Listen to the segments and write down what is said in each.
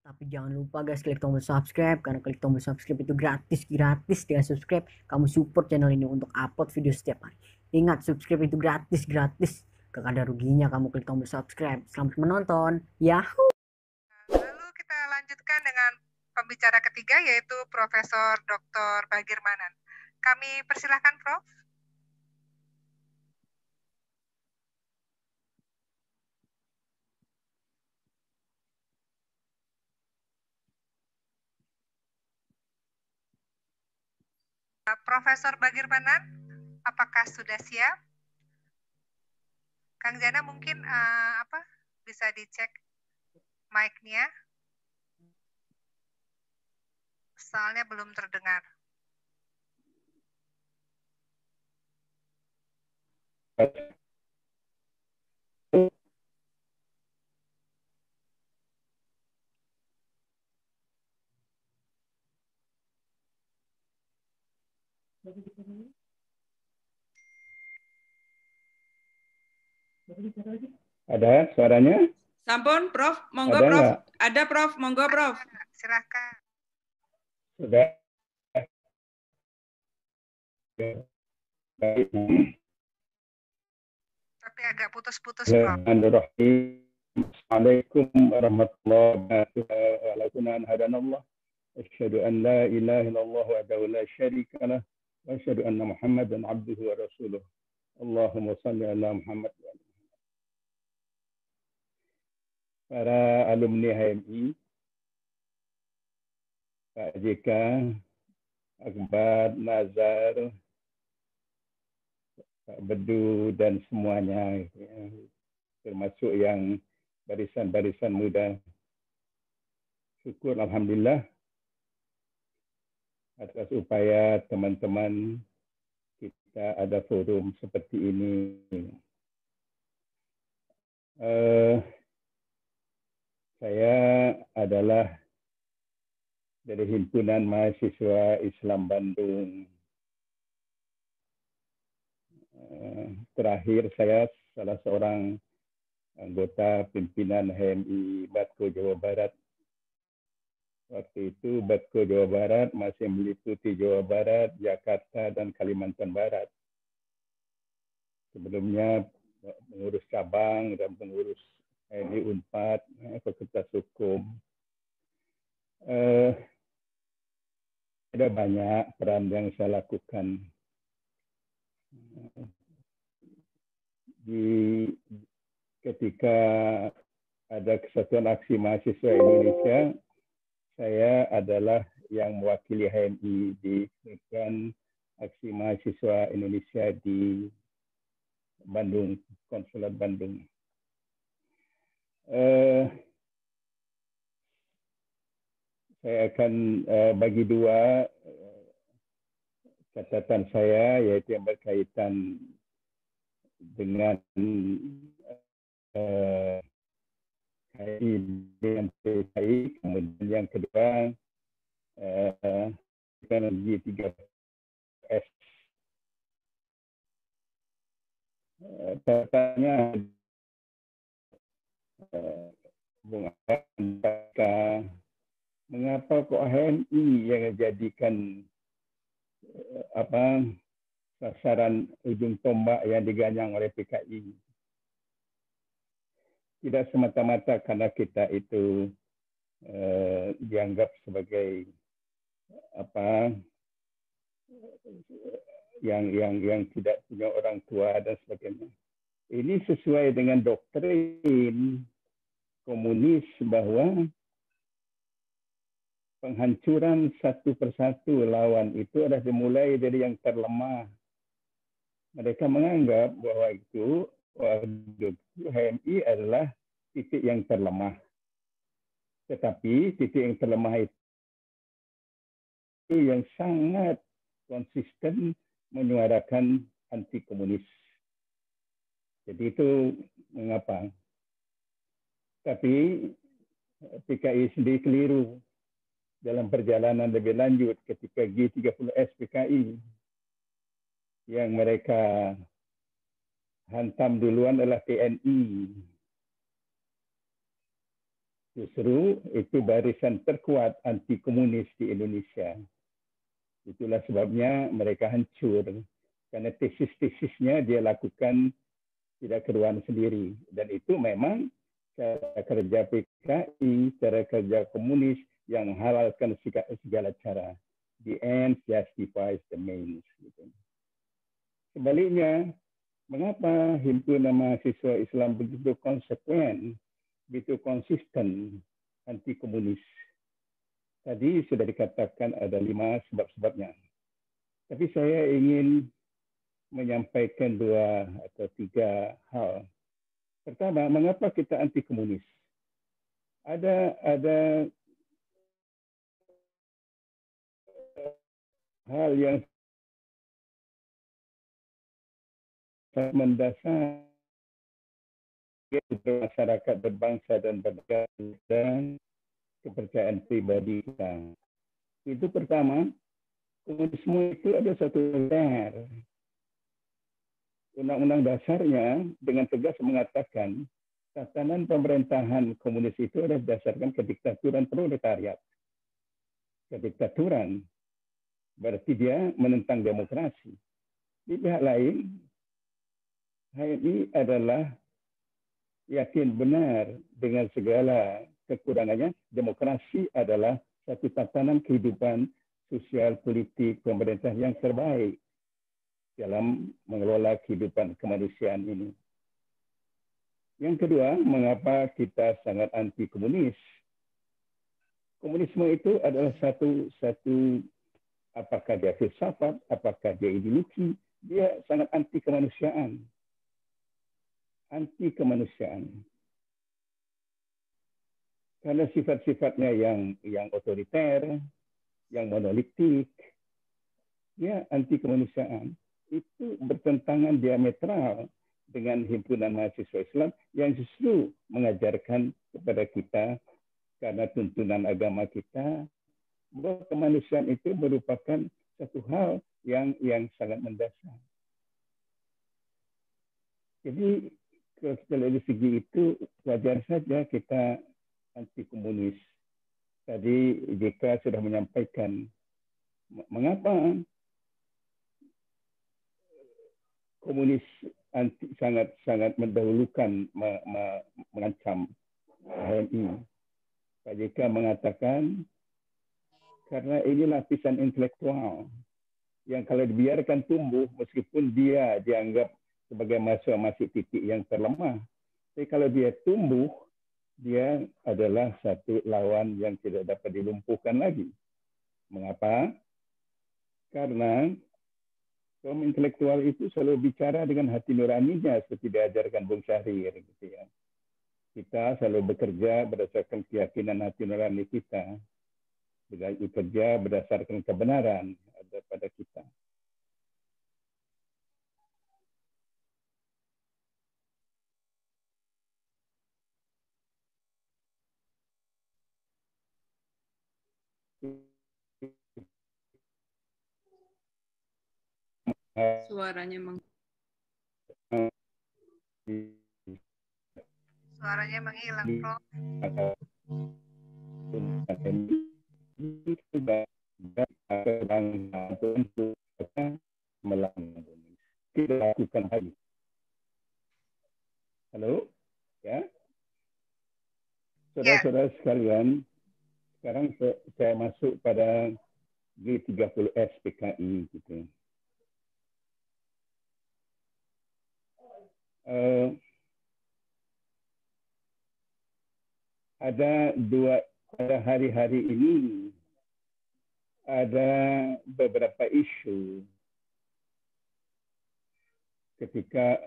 Tapi jangan lupa guys, klik tombol subscribe, karena klik tombol subscribe itu gratis. Dengan subscribe kamu support channel ini untuk upload video setiap hari. Ingat, subscribe itu gratis. Gak ada ruginya kamu klik tombol subscribe. Selamat menonton. Yahoo. Lalu kita lanjutkan dengan pembicara ketiga, yaitu Profesor Dr. Bagirmanan. Kami persilahkan, Prof. Profesor Bagirmanan, apakah sudah siap? Kang Jana mungkin bisa dicek mic-nya, soalnya belum terdengar. Ada suaranya? Sampun, Prof. Monggo, Ada Prof. nggak? Ada, Prof. Monggo, Prof. Silakan. Sudah. Baik. Tapi agak putus-putus, Prof. Assalamualaikum warahmatullahi wabarakatuh. Asyhadu an la ilaha illallah wahdahu la syarika lah wa asyhadu anna Muhammadan abduhu wa rasuluh. Allahumma shalli ala Muhammad wa ala Muhammad. Para alumni HMI, Pak JK, Akbar, Nazar, Pak Bedu, dan semuanya, termasuk yang barisan-barisan muda. Syukur Alhamdulillah atas upaya teman-teman kita ada forum seperti ini. Saya adalah dari Himpunan Mahasiswa Islam Bandung. Terakhir saya salah seorang anggota pimpinan HMI Batko Jawa Barat. Waktu itu Batko Jawa Barat masih meliputi Jawa Barat, Jakarta, dan Kalimantan Barat. Sebelumnya pengurus cabang dan pengurus HMI Unpad, Fakultas Hukum. Ada banyak peran yang saya lakukan. Ketika ada Kesatuan Aksi Mahasiswa Indonesia, saya adalah yang mewakili HMI di Kesatuan Aksi Mahasiswa Indonesia di Bandung, Konsulat Bandung. Saya akan bagi dua catatan saya, yaitu yang berkaitan dengan dengan PKI, kemudian yang kedua teknologi 3S. Katanya mengapa kok HMI yang dijadikan sasaran ujung tombak yang diganyang oleh PKI? Tidak semata-mata karena kita itu dianggap sebagai yang tidak punya orang tua dan sebagainya. Ini sesuai dengan doktrin komunis bahwa penghancuran satu persatu lawan itu adalah dimulai dari yang terlemah. Mereka menganggap bahwa itu HMI adalah titik yang terlemah. Tetapi titik yang terlemah itu yang sangat konsisten menyuarakan anti komunis. Jadi itu mengapa. Tapi PKI sendiri keliru dalam perjalanan lebih lanjut ketika G30S PKI yang mereka hantam duluan adalah TNI. Justru itu barisan terkuat anti komunis di Indonesia. Itulah sebabnya mereka hancur. Karena tesis-tesisnya dia lakukan tidak keduaan sendiri. Dan itu memang cara kerja PKI, cara kerja komunis yang halalkan segala cara. The end justifies the means. Sebaliknya, mengapa himpunan mahasiswa Islam begitu konsekuen, begitu konsisten anti komunis? Tadi sudah dikatakan ada 5 sebab-sebabnya. Tapi saya ingin menyampaikan 2 atau 3 hal. Pertama, mengapa kita anti komunis? Ada hal yang sangat mendasar masyarakat berbangsa dan bernegara dan kepercayaan pribadi kita. Itu pertama, komunisme itu ada satu dasar. Undang-undang dasarnya dengan tegas mengatakan tatanan pemerintahan komunis itu adalah berdasarkan kediktaturan proletariat. Kediktaturan berarti dia menentang demokrasi. Di pihak lain, HMI adalah yakin benar dengan segala kekurangannya, demokrasi adalah satu tatanan kehidupan sosial politik pemerintah yang terbaik dalam mengelola kehidupan kemanusiaan ini. Yang kedua, mengapa kita sangat anti komunis? Komunisme itu adalah satu apakah dia filsafat, apakah dia ideologi, dia sangat anti kemanusiaan. Anti kemanusiaan. Karena sifat-sifatnya yang otoriter, yang monolitik, dia anti kemanusiaan. Itu bertentangan diametral dengan himpunan mahasiswa Islam yang justru mengajarkan kepada kita karena tuntunan agama kita bahwa kemanusiaan itu merupakan satu hal yang sangat mendasar. Jadi kalau dari segi itu wajar saja kita anti komunis. Tadi JK sudah menyampaikan mengapa komunis sangat mendahulukan mengancam HMI. Pak JK mengatakan karena ini lapisan intelektual yang kalau dibiarkan tumbuh meskipun dia dianggap sebagai masuk titik yang terlemah, tapi kalau dia tumbuh dia adalah satu lawan yang tidak dapat dilumpuhkan lagi. Mengapa? Karena kaum intelektual itu selalu bicara dengan hati nuraninya seperti diajarkan Bung Syahrir. Gitu ya. Kita selalu bekerja berdasarkan keyakinan hati nurani kita. Bekerja berdasarkan kebenaran ada pada kita. Suaranya menghilang, Prof. Lakukan lagi. Halo, ya, saudara-saudara sekalian, sekarang saya masuk pada G30S PKI gitu. Ada pada hari-hari ini ada beberapa isu ketika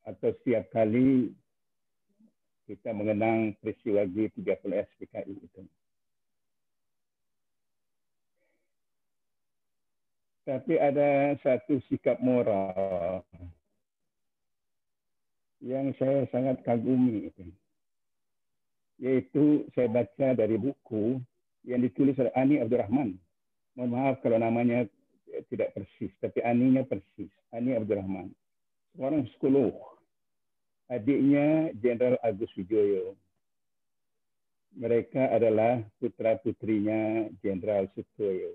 atau setiap kali kita mengenang peristiwa G30S PKI itu. Tapi ada satu sikap moral yang saya sangat kagumi itu. Yaitu saya baca dari buku yang ditulis oleh Ani Abdurrahman. Mohon maaf kalau namanya tidak persis, tapi Aninya persis. Ani Abdurrahman. Seorang psikolog. Adiknya Jenderal Agus Wijoyo. Mereka adalah putra-putrinya Jenderal Sutoyo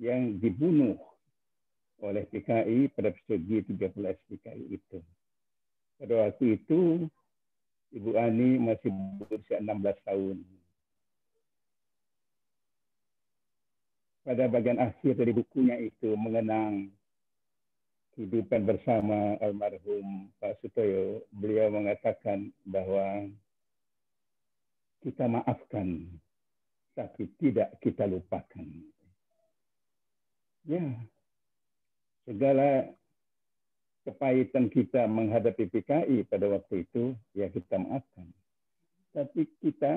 yang dibunuh oleh PKI pada peristiwa G30S PKI itu. Pada waktu itu, Ibu Ani masih berusia 16 tahun. Pada bagian akhir dari bukunya itu mengenang kehidupan bersama almarhum Pak Sutoyo, beliau mengatakan bahwa kita maafkan, tapi tidak kita lupakan. Ya, segala kepahitan kita menghadapi PKI pada waktu itu, ya kita maafkan. Tapi kita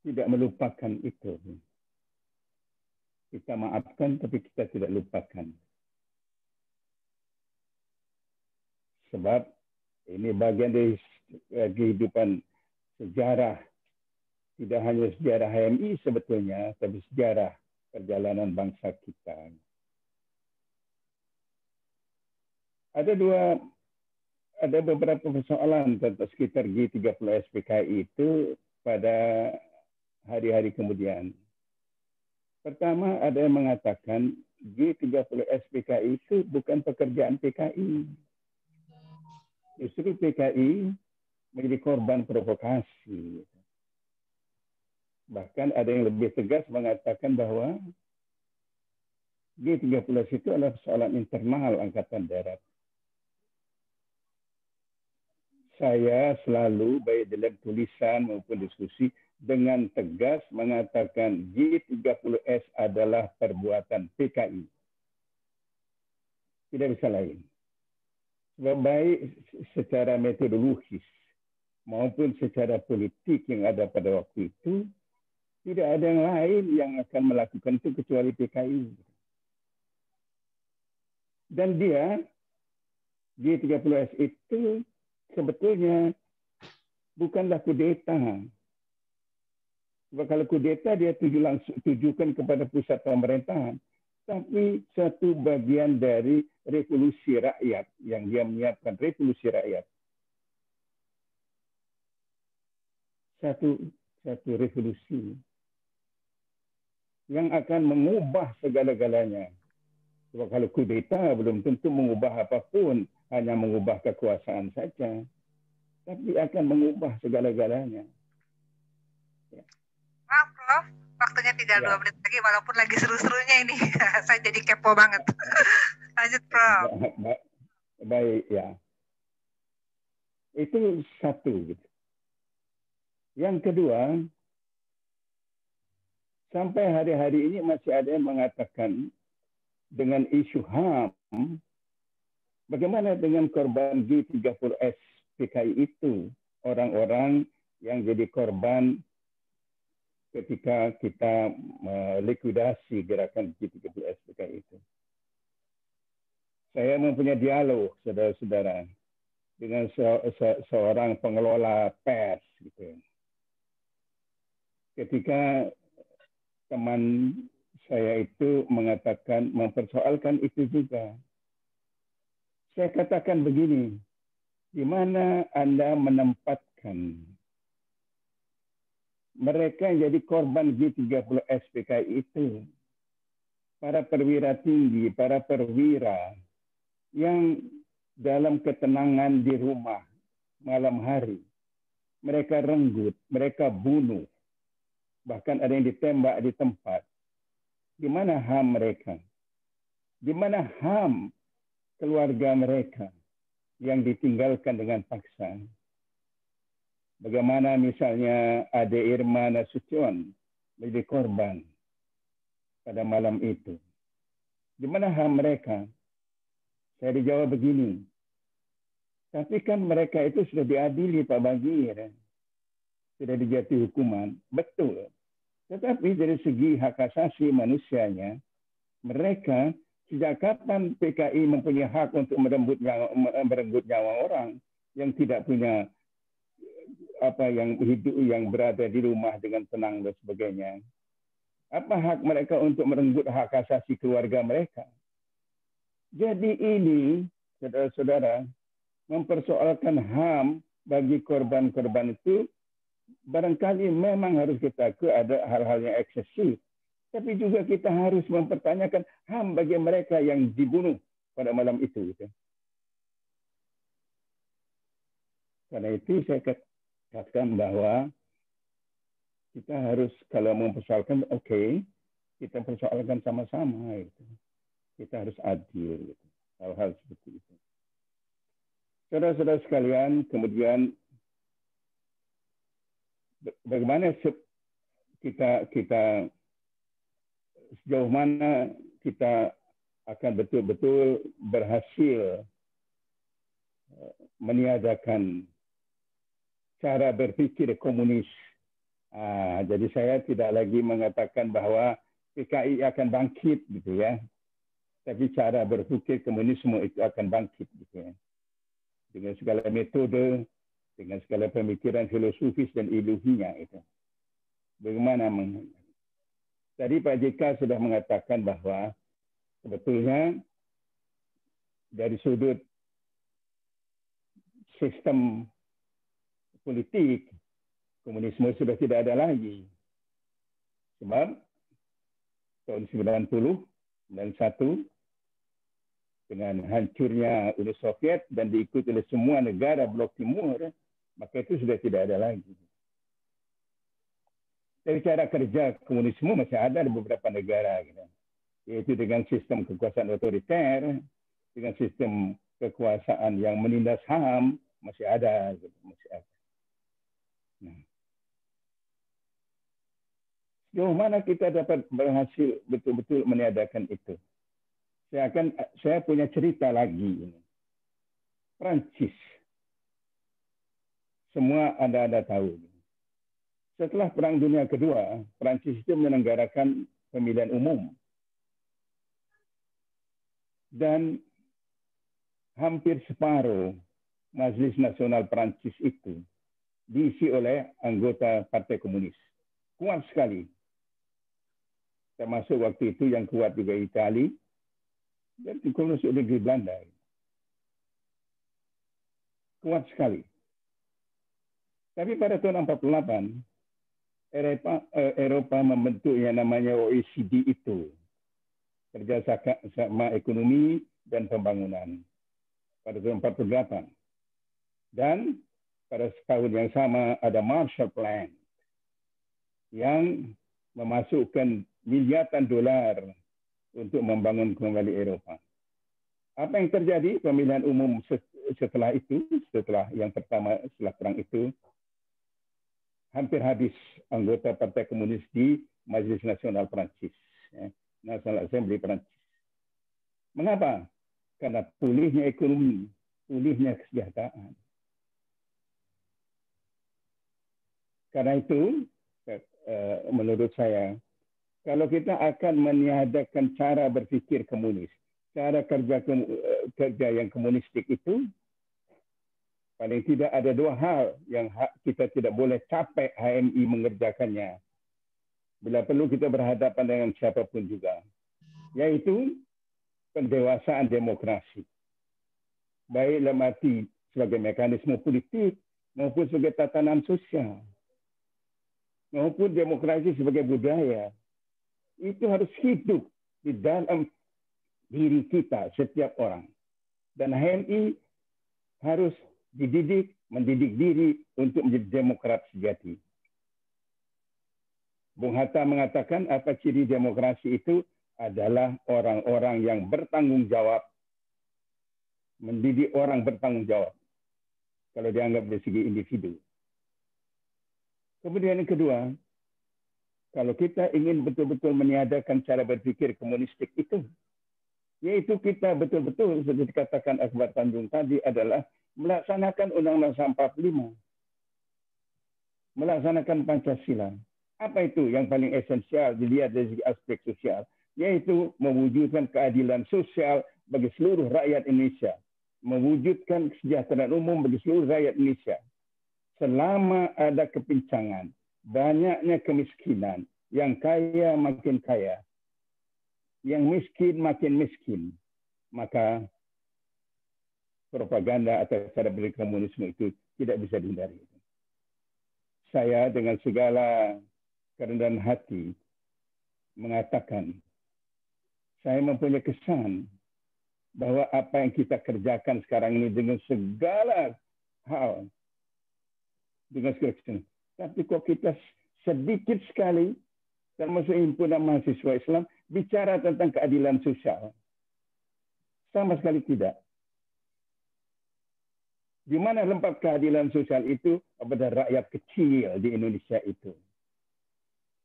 tidak melupakan itu. Kita maafkan, tapi kita tidak lupakan. Sebab ini bagian dari kehidupan sejarah. Tidak hanya sejarah HMI sebetulnya, tapi sejarah perjalanan bangsa kita. Ada beberapa persoalan tentang sekitar G30S PKI itu pada hari-hari kemudian. Pertama, ada yang mengatakan G30S PKI itu bukan pekerjaan PKI. Justru PKI menjadi korban provokasi. Bahkan ada yang lebih tegas mengatakan bahwa G30S itu adalah persoalan internal Angkatan Darat. Saya selalu, baik dalam tulisan maupun diskusi, dengan tegas mengatakan G30S adalah perbuatan PKI. Tidak bisa lain. Sebab baik secara metodologis maupun secara politik yang ada pada waktu itu, tidak ada yang lain yang akan melakukan itu kecuali PKI. Dan dia, G30S itu sebetulnya bukanlah kudeta. Sebab kalau kudeta dia tujukan kepada pusat pemerintahan, tapi satu bagian dari revolusi rakyat yang dia menyiapkan, revolusi rakyat. Satu revolusi yang akan mengubah segala-galanya. Sebab kalau kudeta belum tentu mengubah apapun, hanya mengubah kekuasaan saja, tapi akan mengubah segala-galanya. Ya. Maaf, Prof. Waktunya tinggal 2 menit lagi, walaupun lagi seru-serunya ini. Saya jadi kepo banget. Lanjut, Prof. Baik, ya. Itu satu. Yang kedua, sampai hari-hari ini masih ada yang mengatakan dengan isu HAM, bagaimana dengan korban G30S PKI itu, orang-orang yang jadi korban ketika kita melikuidasi gerakan G30S PKI itu. Saya mempunyai dialog, saudara-saudara, dengan seorang pengelola pers. Gitu. Ketika teman saya itu mengatakan, mempersoalkan itu juga. Saya katakan begini, di mana Anda menempatkan mereka yang jadi korban G30S PKI itu, para perwira tinggi, para perwira yang dalam ketenangan di rumah malam hari, mereka renggut, mereka bunuh, bahkan ada yang ditembak di tempat. Di mana HAM mereka? Di mana HAM keluarga mereka yang ditinggalkan dengan paksa? Bagaimana misalnya Ade Irma Nasution menjadi korban pada malam itu? Di mana HAM mereka? Saya dijawab begini, tapi kan mereka itu sudah diadili Pak Bagir, sudah dijatuhi hukuman, betul. Tetapi dari segi hak asasi manusianya, mereka sejak kapan PKI mempunyai hak untuk merenggut nyawa orang yang tidak punya yang hidup, yang berada di rumah dengan tenang dan sebagainya? Apa hak mereka untuk merenggut hak asasi keluarga mereka? Jadi ini, saudara-saudara, mempersoalkan HAM bagi korban-korban itu barangkali memang harus kita akui ada hal-hal yang eksesif. Tapi juga kita harus mempertanyakan HAM bagi mereka yang dibunuh pada malam itu. Karena itu saya katakan bahwa kita harus kalau mempersoalkan, oke, kita persoalkan sama-sama. Gitu. Kita harus adil. Gitu. Hal-hal seperti itu. Saudara-saudara sekalian, kemudian bagaimana kita sejauh mana kita akan betul-betul berhasil meniadakan cara berpikir komunis. Jadi saya tidak lagi mengatakan bahwa PKI akan bangkit, gitu ya. Tapi cara berpikir komunisme itu akan bangkit, gitu ya. Dengan segala metode, dengan segala pemikiran filosofis dan ideologinya itu. Bagaimana tadi Pak JK sudah mengatakan bahwa sebetulnya dari sudut sistem politik, komunisme sudah tidak ada lagi. Sebab tahun 91 dengan hancurnya Uni Soviet dan diikuti oleh semua negara blok timur, maka itu sudah tidak ada lagi. Dari cara kerja komunisme masih ada di beberapa negara, gitu. Yaitu dengan sistem kekuasaan otoriter, dengan sistem kekuasaan yang menindas HAM, masih ada. Gitu. Masih ada. Nah. Sejauh mana kita dapat berhasil betul-betul meniadakan itu? Saya punya cerita lagi ini. Prancis. Semua Anda tahu. Setelah Perang Dunia Kedua, Prancis itu menyelenggarakan pemilihan umum. Dan hampir separuh Majelis Nasional Prancis itu diisi oleh anggota Partai Komunis. Kuat sekali. Termasuk waktu itu yang kuat juga Italia dan komunis negeri Belanda. Kuat sekali. Tapi pada tahun 48, Eropa membentuk yang namanya OECD itu. Kerjasama Ekonomi dan Pembangunan. Pada tahun 48. Dan pada tahun yang sama ada Marshall Plan yang memasukkan miliaran dolar untuk membangun kembali Eropa. Apa yang terjadi pemilihan umum setelah itu, setelah yang pertama setelah perang itu, hampir habis anggota Partai Komunis di Majelis Nasional Prancis, National Assembly Prancis. Mengapa? Karena pulihnya ekonomi, pulihnya kesejahteraan. Karena itu, menurut saya, kalau kita akan meniadakan cara berpikir komunis, cara kerja yang komunistik itu, paling tidak ada dua hal yang kita tidak boleh capai HMI mengerjakannya. Bila perlu kita berhadapan dengan siapapun juga, yaitu pendewasaan demokrasi. Baik dalam arti sebagai mekanisme politik maupun sebagai tatanan sosial. Maupun demokrasi sebagai budaya. Itu harus hidup di dalam diri kita, setiap orang. Dan HMI harus mendidik diri untuk menjadi demokrat sejati. Bung Hatta mengatakan apa ciri demokrasi itu adalah orang-orang yang bertanggung jawab. Mendidik orang bertanggung jawab. Kalau dianggap dari segi individu. Kemudian yang kedua, kalau kita ingin betul-betul meniadakan cara berpikir komunistik itu, yaitu kita betul-betul, seperti dikatakan Akbar Tanjung tadi, adalah melaksanakan Undang-Undang 45. Melaksanakan Pancasila. Apa itu yang paling esensial dilihat dari segi aspek sosial? Yaitu mewujudkan keadilan sosial bagi seluruh rakyat Indonesia. Mewujudkan kesejahteraan umum bagi seluruh rakyat Indonesia. Selama ada kepincangan, banyaknya kemiskinan, yang kaya makin kaya, yang miskin makin miskin, maka propaganda atau cara berkomunisme itu tidak bisa dihindari. Saya dengan segala kerendahan hati mengatakan, saya mempunyai kesan bahwa apa yang kita kerjakan sekarang ini dengan segala hal, dengan segala kesan, tapi kok kita sedikit sekali, termasuk himpunan mahasiswa Islam, bicara tentang keadilan sosial. Sama sekali tidak. Di mana tempat keadilan sosial itu kepada rakyat kecil di Indonesia itu.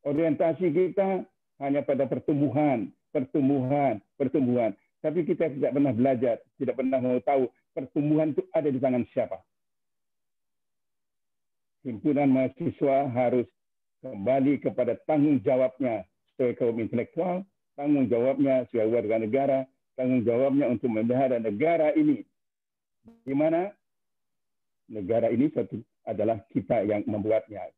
Orientasi kita hanya pada pertumbuhan. Tapi kita tidak pernah belajar, tidak pernah mau tahu pertumbuhan itu ada di tangan siapa. Himpunan mahasiswa harus kembali kepada tanggung jawabnya sebagai kaum intelektual, tanggung jawabnya sebagai warga negara, tanggung jawabnya untuk memelihara negara ini. Di mana negara ini adalah kita yang membuatnya,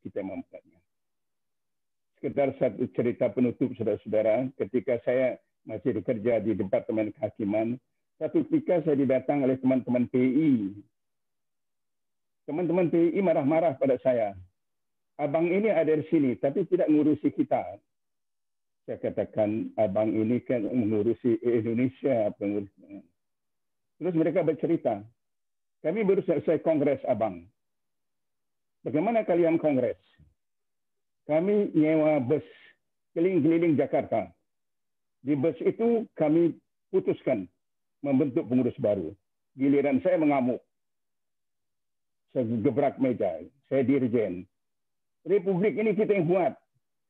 Sekitar satu cerita penutup, saudara-saudara, ketika saya masih bekerja di Departemen Kehakiman, satu ketika saya didatang oleh teman-teman PI. Teman-teman PI marah-marah pada saya. Abang ini ada di sini, tapi tidak mengurusi kita. Saya katakan, abang ini kan mengurusi Indonesia. Terus mereka bercerita, kami baru selesai kongres abang. Bagaimana kalian kongres? Kami nyewa bus keliling-keliling Jakarta. Di bus itu kami putuskan membentuk pengurus baru. Giliran saya mengamuk. Saya gebrak meja. Saya dirjen. Republik ini kita yang buat.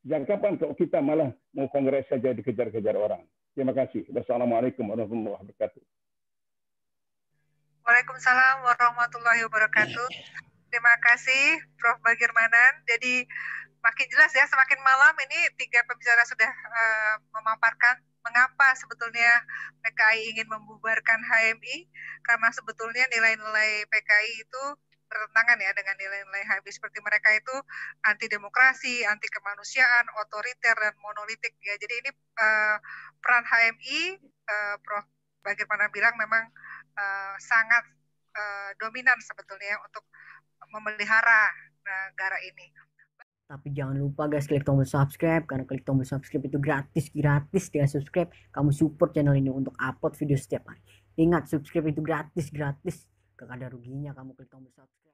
Sejak kapan kalau kita malah mau kongres saja dikejar-kejar orang? Terima kasih. Wassalamualaikum warahmatullahi wabarakatuh. Waalaikumsalam warahmatullahi wabarakatuh. Terima kasih Prof. Bagirmanan. Jadi makin jelas ya, semakin malam ini tiga pembicara sudah memaparkan mengapa sebetulnya PKI ingin membubarkan HMI, karena sebetulnya nilai-nilai PKI itu bertentangan ya dengan nilai-nilai HMI, seperti mereka itu anti demokrasi, anti kemanusiaan, otoriter dan monolitik ya. Jadi ini peran HMI, Prof. Bagirmanan bilang memang sangat dominan sebetulnya untuk memelihara negara ini. Tapi jangan lupa guys, klik tombol subscribe, karena klik tombol subscribe itu gratis. Dengan subscribe kamu support channel ini untuk upload video setiap hari. Ingat, subscribe itu gratis. Gak ada ruginya kamu klik tombol subscribe.